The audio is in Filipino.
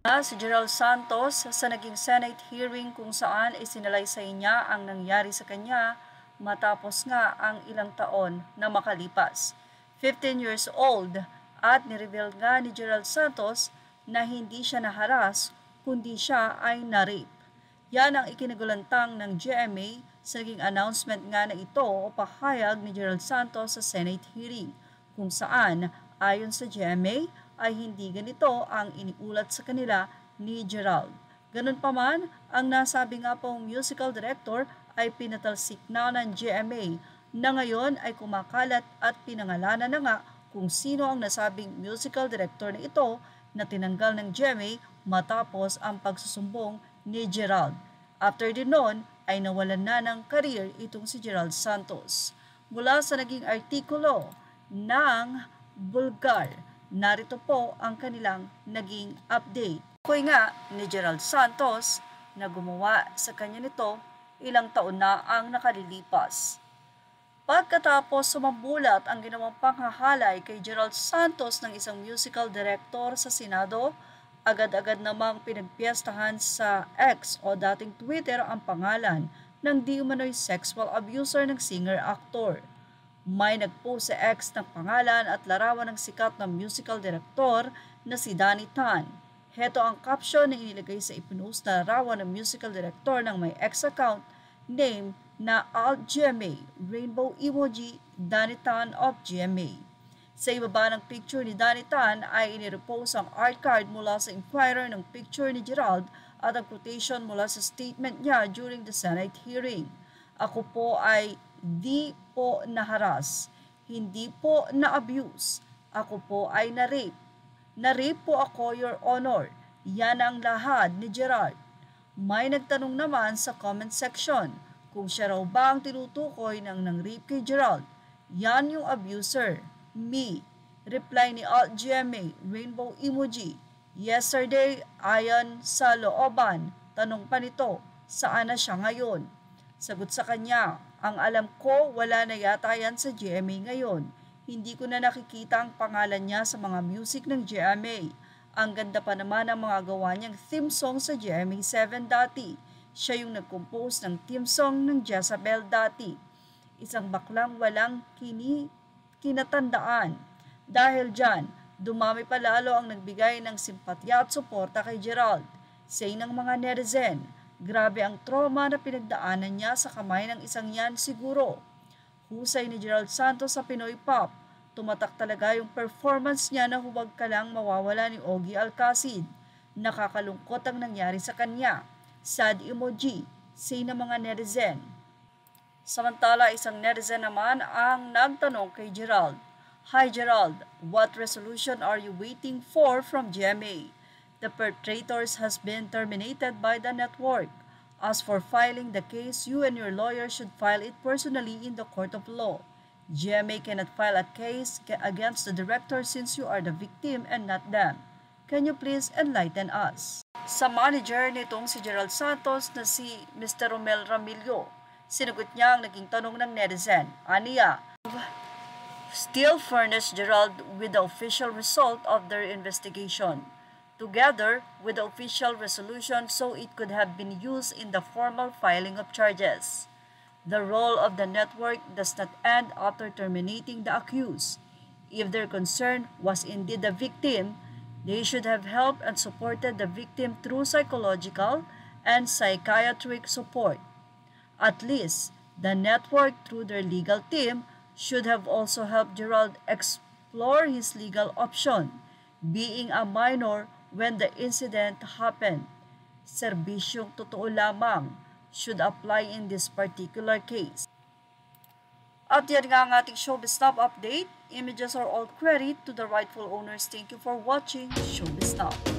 Si Gerald Santos sa naging Senate hearing kung saan isinalaysay niya ang nangyari sa kanya matapos nga ang ilang taon na makalipas. 15 years old at nireveal nga ni Gerald Santos na hindi siya naharas kundi siya ay na-rape. Yan ang ikinagulantang ng GMA sa naging announcement nga na ito o pahayag ni Gerald Santos sa Senate hearing kung saan ayon sa GMA ay hindi ganito ang iniulat sa kanila ni Gerald. Ganun pa man, ang nasabi nga pong musical director ay pinatalsik na ng GMA na ngayon ay kumakalat at pinangalanan na nga kung sino ang nasabing musical director na ito na tinanggal ng GMA matapos ang pagsusumbong ni Gerald. After din noon ay nawalan na ng career itong si Gerald Santos. Mula sa naging artikulo ng Bulgar, narito po ang kanilang naging update. Ako'y nga ni Gerald Santos na gumawa sa kanya nito ilang taon na ang nakalilipas. Pagkatapos sumambulat ang ginawang panghahalay kay Gerald Santos ng isang musical director sa Senado, agad-agad namang pinagpiestahan sa X o dating Twitter ang pangalan ng di umano'y sexual abuser ng singer-actor. May nagpost sa X ng pangalan at larawan ng sikat na musical director na si Danny Tan. Heto ang caption na inilagay sa ipinost na larawan ng musical director ng may X account name na alt-GMA, rainbow emoji, Danny Tan of GMA. Sa ibaba ng picture ni Danny Tan ay inirepost ang art card mula sa Inquirer ng picture ni Gerald at ang quotation mula sa statement niya during the Senate hearing. Ako po ay di po naharas, hindi po na-abuse. Ako po ay na-rape. Na-rape po ako, Your Honor. Yan ang lahat ni Gerald. May nagtanong naman sa comment section kung siya raw ba ang tinutukoy ng nang-rape kay Gerald. Yan yung abuser. Me. Reply ni alt-GMA, rainbow emoji. Yesterday, ayon sa looban. Tanong pa nito, saan na siya ngayon? Sagot sa kanya, ang alam ko wala na yata yan sa GMA ngayon. Hindi ko na nakikita ang pangalan niya sa mga music ng GMA. Ang ganda pa naman ng mga gawa niyang theme song sa GMA 7 dati. Siya yung nag-compose ng theme song ng Jezabel dati. Isang baklang walang kinatandaan. Dahil dyan, dumami pa lalo ang nagbigay ng simpatya at suporta kay Gerald. Say ng mga netizen, grabe ang trauma na pinagdaanan niya sa kamay ng isang yan siguro. Husay ni Gerald Santos sa Pinoy Pop. Tumatak talaga yung performance niya na huwag ka lang mawawala ni Ogie Alcacid. Nakakalungkot ang nangyari sa kanya. Sad emoji, say ng mga netizen. Samantala, isang netizen naman ang nagtanong kay Gerald. Hi Gerald, what resolution are you waiting for from GMA? The perpetrators has been terminated by the network. As for filing the case, you and your lawyer should file it personally in the court of law. GMA cannot file a case against the director since you are the victim and not them. Can you please enlighten us? Sa manager nitong si Gerald Santos na si Mr. Romel Ramillo, sinagot niya ang naging tanong ng netizen. Aniya, still furnish Gerald with the official result of their investigation, together with the official resolution so it could have been used in the formal filing of charges. The role of the network does not end after terminating the accused. If their concern was indeed the victim, they should have helped and supported the victim through psychological and psychiatric support. At least, the network through their legal team should have also helped Gerald explore his legal option, being a minor when the incident happened. Serbisyong totoo lamang should apply in this particular case. At yan nga ang ating Showbiz Stop update. Images are all credit to the rightful owners. Thank you for watching Showbiz Stop.